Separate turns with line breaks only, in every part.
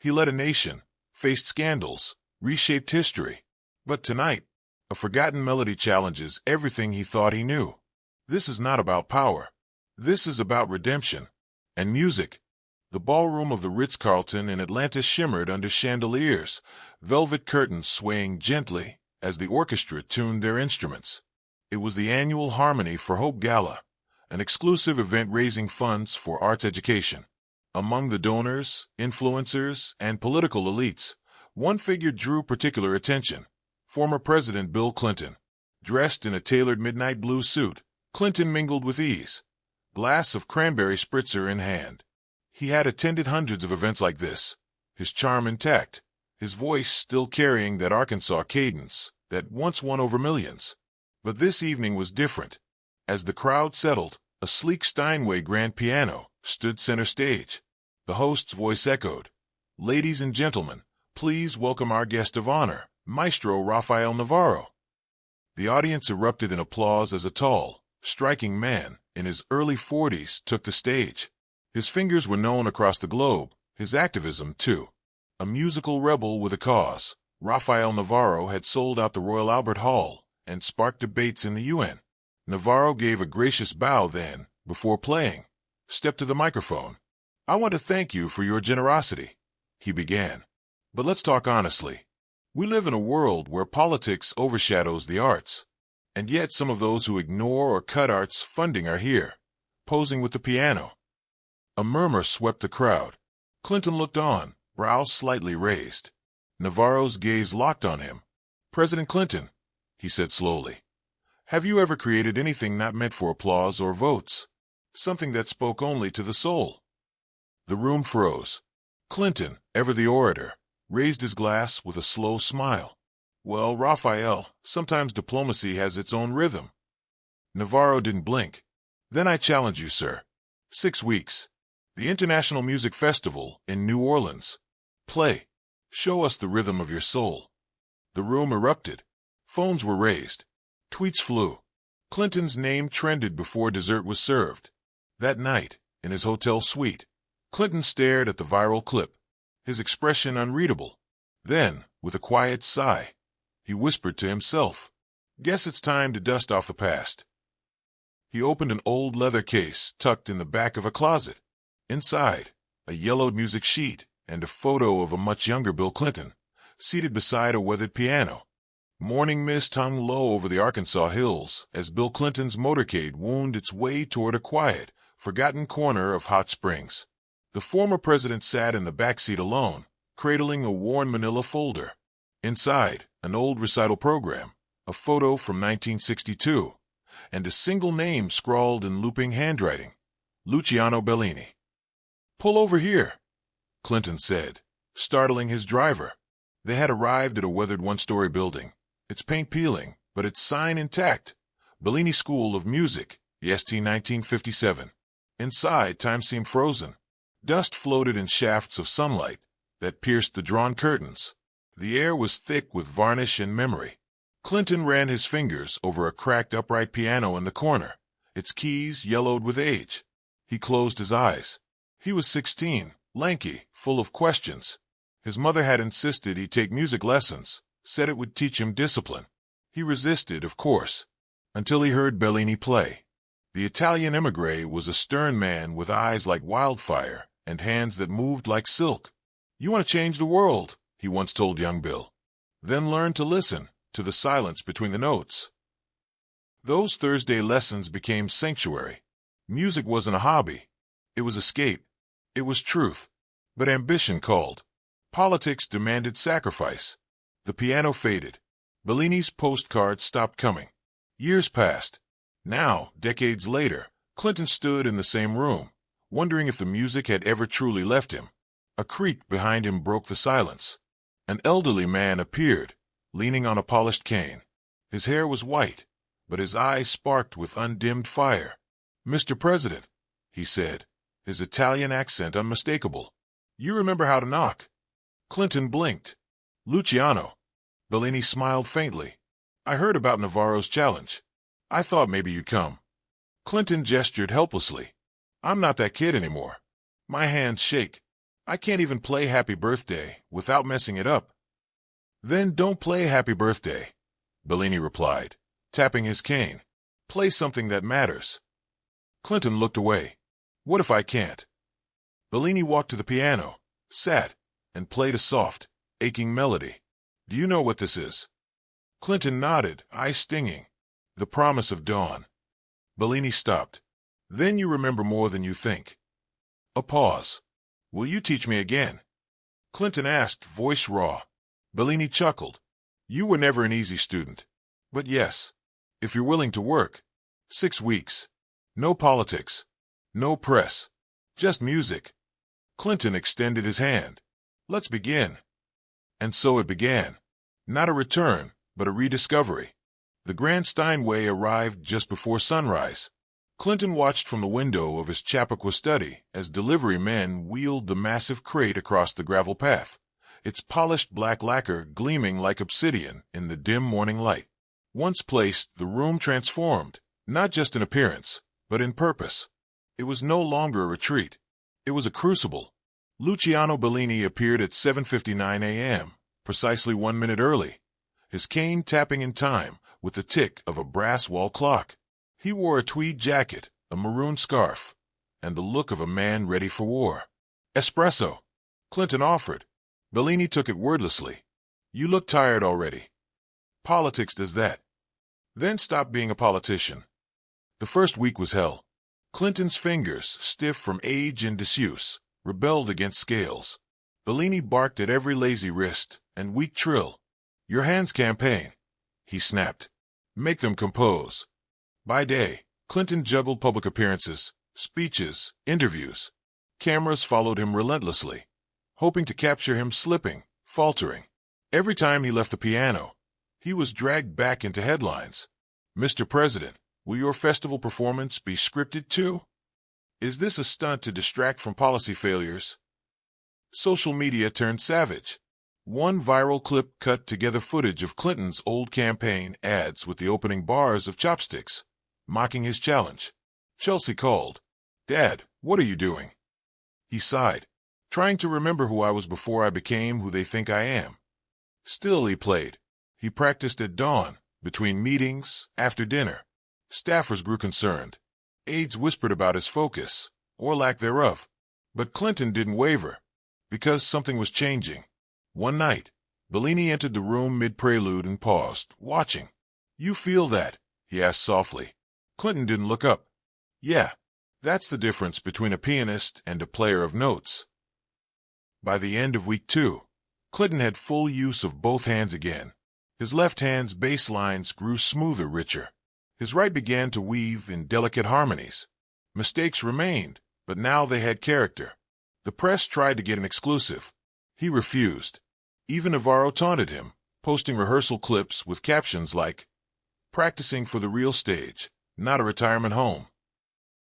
He led a nation, faced scandals, reshaped history. But tonight, a forgotten melody challenges everything he thought he knew. This is not about power. This is about redemption. And music. The ballroom of the Ritz-Carlton in Atlanta shimmered under chandeliers, velvet curtains swaying gently as the orchestra tuned their instruments. It was the annual Harmony for Hope Gala, an exclusive event raising funds for arts education. Among the donors, influencers, and political elites, one figure drew particular attention: former President Bill Clinton. Dressed in a tailored midnight blue suit, Clinton mingled with ease, glass of cranberry spritzer in hand. He had attended hundreds of events like this, his charm intact, his voice still carrying that Arkansas cadence that once won over millions. But this evening was different. As the crowd settled, a sleek Steinway grand piano stood center stage. The host's voice echoed, "Ladies and gentlemen, please welcome our guest of honor, Maestro Rafael Navarro." The audience erupted in applause as a tall, striking man in his early 40s took the stage. His fingers were known across the globe, his activism too. A musical rebel with a cause, Rafael Navarro had sold out the Royal Albert Hall and sparked debates in the UN. Navarro gave a gracious bow then, before playing, stepped to the microphone. "I want to thank you for your generosity," he began. "But let's talk honestly. We live in a world where politics overshadows the arts. And yet some of those who ignore or cut arts funding are here, posing with the piano." A murmur swept the crowd. Clinton looked on, brows slightly raised. Navarro's gaze locked on him. "President Clinton," he said slowly, "have you ever created anything not meant for applause or votes? Something that spoke only to the soul?" The room froze. Clinton, ever the orator, raised his glass with a slow smile. "Well, Raphael, sometimes diplomacy has its own rhythm." Navarro didn't blink. "Then I challenge you, sir. 6 weeks. The International Music Festival in New Orleans. Play. Show us the rhythm of your soul." The room erupted. Phones were raised. Tweets flew. Clinton's name trended before dessert was served. That night, in his hotel suite, Clinton stared at the viral clip, his expression unreadable. Then, with a quiet sigh, he whispered to himself, "Guess it's time to dust off the past." He opened an old leather case tucked in the back of a closet. Inside, a yellowed music sheet and a photo of a much younger Bill Clinton, seated beside a weathered piano. Morning mist hung low over the Arkansas hills as Bill Clinton's motorcade wound its way toward a quiet, forgotten corner of Hot Springs. The former president sat in the back seat alone, cradling a worn manila folder. Inside, an old recital program, a photo from 1962, and a single name scrawled in looping handwriting: Luciano Bellini. "Pull over here," Clinton said, startling his driver. They had arrived at a weathered one-story building, its paint peeling, but its sign intact: Bellini School of Music, EST 1957. Inside, time seemed frozen. Dust floated in shafts of sunlight that pierced the drawn curtains. The air was thick with varnish and memory. Clinton ran his fingers over a cracked upright piano in the corner, its keys yellowed with age. He closed his eyes. He was 16, lanky, full of questions. His mother had insisted he take music lessons, said it would teach him discipline. He resisted, of course, until he heard Bellini play. The Italian émigré was a stern man with eyes like wildfire and hands that moved like silk. "You want to change the world," he once told young Bill. "Then learn to listen to the silence between the notes." Those Thursday lessons became sanctuary. Music wasn't a hobby. It was escape. It was truth. But ambition called. Politics demanded sacrifice. The piano faded. Bellini's postcards stopped coming. Years passed. Now, decades later, Clinton stood in the same room, wondering if the music had ever truly left him. A creak behind him broke the silence. An elderly man appeared, leaning on a polished cane. His hair was white, but his eyes sparked with undimmed fire. "Mr. President," he said, his Italian accent unmistakable, "you remember how to knock." Clinton blinked. "Luciano." Bellini smiled faintly. "I heard about Navarro's challenge. I thought maybe you'd come." Clinton gestured helplessly. "I'm not that kid anymore. My hands shake." I can't even play Happy Birthday without messing it up. Then don't play Happy Birthday, Bellini replied, tapping his cane. Play something that matters. Clinton looked away. What if I can't? Bellini walked to the piano, sat, and played a soft, aching melody. Do you know what this is? Clinton nodded, eyes stinging. The promise of dawn. Bellini stopped. Then you remember more than you think. A pause. Will you teach me again? Clinton asked, voice raw. Bellini chuckled. You were never an easy student. But yes, if you're willing to work. 6 weeks. No politics. No press. Just music. Clinton extended his hand. Let's begin. And so it began. Not a return, but a rediscovery. The Grand Steinway arrived just before sunrise. Clinton watched from the window of his Chappaqua study as delivery men wheeled the massive crate across the gravel path, its polished black lacquer gleaming like obsidian in the dim morning light. Once placed, the room transformed, not just in appearance, but in purpose. It was no longer a retreat. It was a crucible. Luciano Bellini appeared at 7:59 a.m., precisely 1 minute early, his cane tapping in time with the tick of a brass wall clock. He wore a tweed jacket, a maroon scarf, and the look of a man ready for war. Espresso, Clinton offered. Bellini took it wordlessly. You look tired already. Politics does that. Then stop being a politician. The first week was hell. Clinton's fingers, stiff from age and disuse, rebelled against scales. Bellini barked at every lazy wrist and weak trill. Your hands campaign, he snapped. Make them compose. By day, Clinton juggled public appearances, speeches, interviews. Cameras followed him relentlessly, hoping to capture him slipping, faltering. Every time he left the piano, he was dragged back into headlines. Mr. President, will your festival performance be scripted too? Is this a stunt to distract from policy failures? Social media turned savage. One viral clip cut together footage of Clinton's old campaign ads with the opening bars of Chopsticks, mocking his challenge. Chelsea called. Dad, what are you doing? He sighed. Trying to remember who I was before I became who they think I am. Still he played. He practiced at dawn, between meetings, after dinner. Staffers grew concerned. Aides whispered about his focus, or lack thereof. But Clinton didn't waver, because something was changing. One night, Bellini entered the room mid-prelude and paused, watching. You feel that? He asked softly. Clinton didn't look up. Yeah, that's the difference between a pianist and a player of notes. By the end of week 2, Clinton had full use of both hands again. His left hand's bass lines grew smoother, richer. His right began to weave in delicate harmonies. Mistakes remained, but now they had character. The press tried to get an exclusive. He refused. Even Navarro taunted him, posting rehearsal clips with captions like, "Practicing for the real stage, not a retirement home."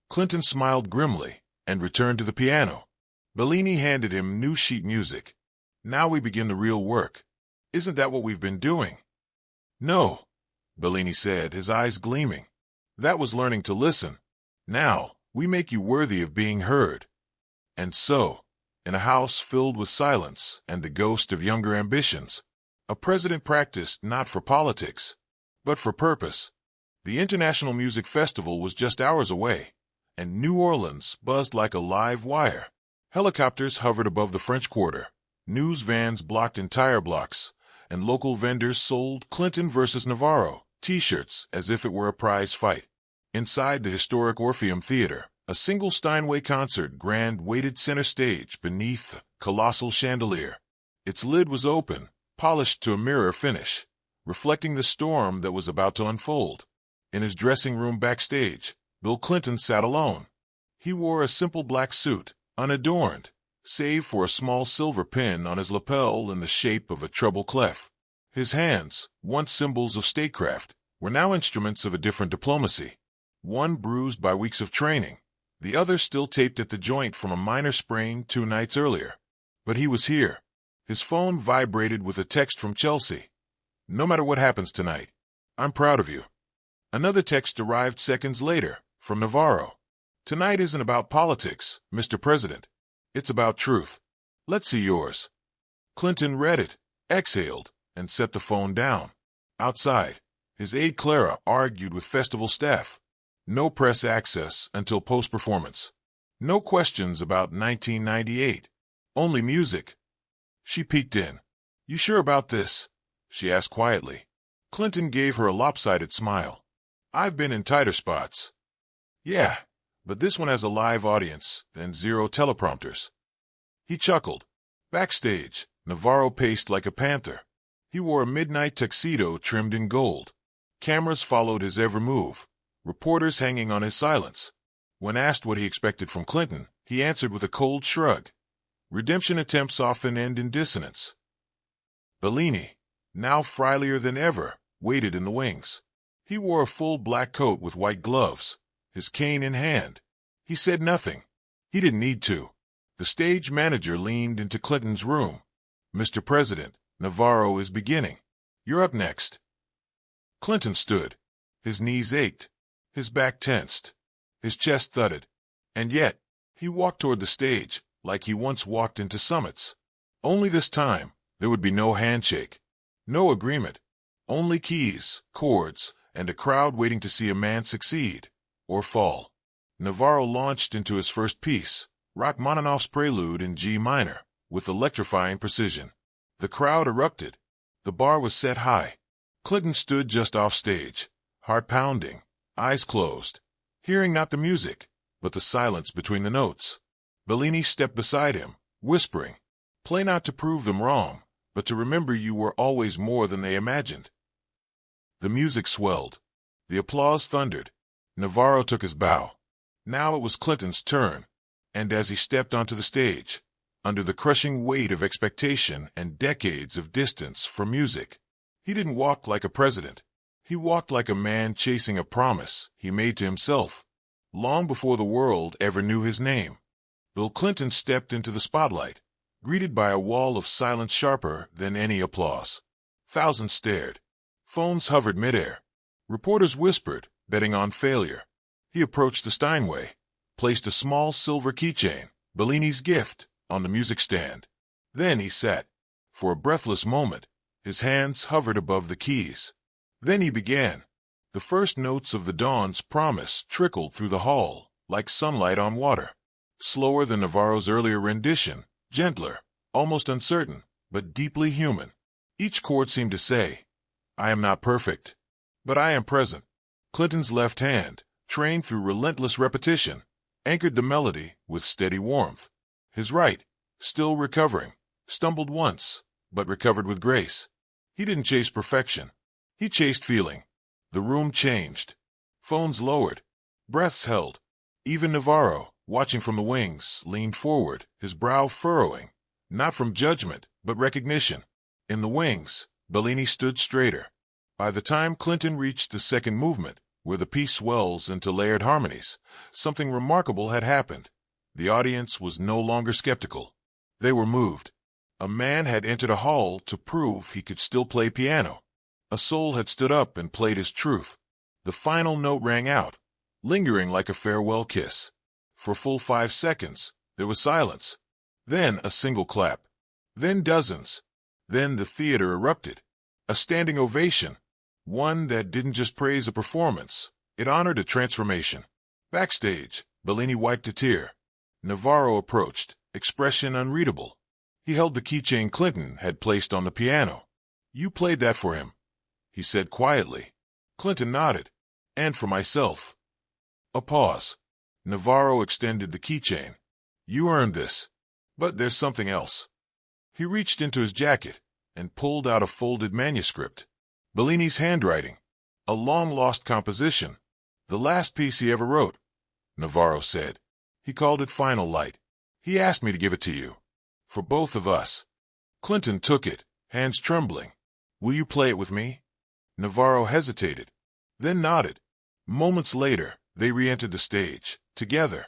Clinton smiled grimly and returned to the piano. Bellini handed him new sheet music. Now we begin the real work. Isn't that what we've been doing? No, Bellini said, his eyes gleaming. That was learning to listen. Now, we make you worthy of being heard. And so, in a house filled with silence and the ghost of younger ambitions, a president practiced not for politics, but for purpose. The International Music Festival was just hours away, and New Orleans buzzed like a live wire. Helicopters hovered above the French Quarter, news vans blocked entire blocks, and local vendors sold Clinton versus Navarro T-shirts as if it were a prize fight. Inside the historic Orpheum Theater, a single Steinway concert grand waited center stage beneath a colossal chandelier. Its lid was open, polished to a mirror finish, reflecting the storm that was about to unfold. In his dressing room backstage, Bill Clinton sat alone. He wore a simple black suit, unadorned, save for a small silver pin on his lapel in the shape of a treble clef. His hands, once symbols of statecraft, were now instruments of a different diplomacy. One bruised by weeks of training, the other still taped at the joint from a minor sprain 2 nights earlier. But he was here. His phone vibrated with a text from Chelsea. No matter what happens tonight, I'm proud of you. Another text arrived seconds later, from Navarro. Tonight isn't about politics, Mr. President. It's about truth. Let's see yours. Clinton read it, exhaled, and set the phone down. Outside, his aide Clara argued with festival staff. No press access until post-performance. No questions about 1998. Only music. She peeked in. "You sure about this?" she asked quietly. Clinton gave her a lopsided smile. "I've been in tighter spots." "Yeah, but this one has a live audience and 0 teleprompters." He chuckled. Backstage, Navarro paced like a panther. He wore a midnight tuxedo trimmed in gold. Cameras followed his every move, reporters hanging on his silence. When asked what he expected from Clinton, he answered with a cold shrug. Redemption attempts often end in dissonance. Bellini, now frielier than ever, waited in the wings. He wore a full black coat with white gloves, his cane in hand. He said nothing. He didn't need to. The stage manager leaned into Clinton's room. "Mr. President, Navarro is beginning. You're up next." Clinton stood. His knees ached. His back tensed. His chest thudded. And yet, he walked toward the stage like he once walked into summits. Only this time, there would be no handshake. No agreement. Only keys, chords, and a crowd waiting to see a man succeed or fall. Navarro launched into his first piece, Rachmaninoff's Prelude in G minor, with electrifying precision. The crowd erupted. The bar was set high. Clinton stood just off stage, heart pounding, eyes closed, hearing not the music, but the silence between the notes. Bellini stepped beside him, whispering, "Play not to prove them wrong, but to remember you were always more than they imagined." The music swelled. The applause thundered. Navarro took his bow. Now it was Clinton's turn, and as he stepped onto the stage, under the crushing weight of expectation and decades of distance from music, he didn't walk like a president. He walked like a man chasing a promise he made to himself, long before the world ever knew his name. Bill Clinton stepped into the spotlight, greeted by a wall of silence sharper than any applause. Thousands stared. Phones hovered midair. Reporters whispered, betting on failure. He approached the Steinway, placed a small silver keychain, Bellini's gift, on the music stand. Then he sat. For a breathless moment, his hands hovered above the keys. Then he began. The first notes of the dawn's promise trickled through the hall, like sunlight on water. Slower than Navarro's earlier rendition, gentler, almost uncertain, but deeply human. Each chord seemed to say, "I am not perfect, but I am present." Clinton's left hand, trained through relentless repetition, anchored the melody with steady warmth. His right, still recovering, stumbled once, but recovered with grace. He didn't chase perfection. He chased feeling. The room changed. Phones lowered. Breaths held. Even Navarro, watching from the wings, leaned forward, his brow furrowing, not from judgment, but recognition. In the wings, Bellini stood straighter. By the time Clinton reached the second movement, where the piece swells into layered harmonies, something remarkable had happened. The audience was no longer skeptical. They were moved. A man had entered a hall to prove he could still play piano. A soul had stood up and played his truth. The final note rang out, lingering like a farewell kiss. For a full 5 seconds, there was silence. Then a single clap. Then dozens. Then the theater erupted. A standing ovation. One that didn't just praise a performance. It honored a transformation. Backstage, Bellini wiped a tear. Navarro approached, expression unreadable. He held the keychain Clinton had placed on the piano. "You played that for him," he said quietly. Clinton nodded. "And for myself." A pause. Navarro extended the keychain. "You earned this. But there's something else." He reached into his jacket and pulled out a folded manuscript. Bellini's handwriting. A long-lost composition. The last piece he ever wrote, Navarro said. He called it Final Light. He asked me to give it to you. For both of us. Clinton took it, hands trembling. "Will you play it with me?" Navarro hesitated, then nodded. Moments later, they re-entered the stage, together.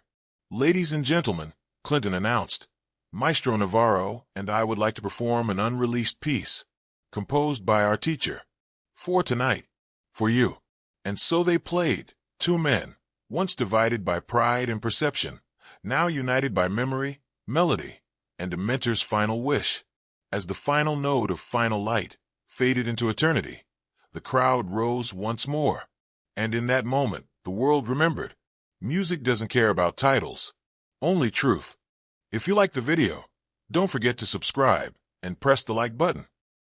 "Ladies and gentlemen," Clinton announced, "Maestro Navarro and I would like to perform an unreleased piece, composed by our teacher. For tonight. For you." And so they played, two men, once divided by pride and perception, now united by memory, melody, and a mentor's final wish. As the final note of final light faded into eternity, the crowd rose once more. And in that moment, the world remembered. Music doesn't care about titles, only truth. If you like the video, don't forget to subscribe and press the like button.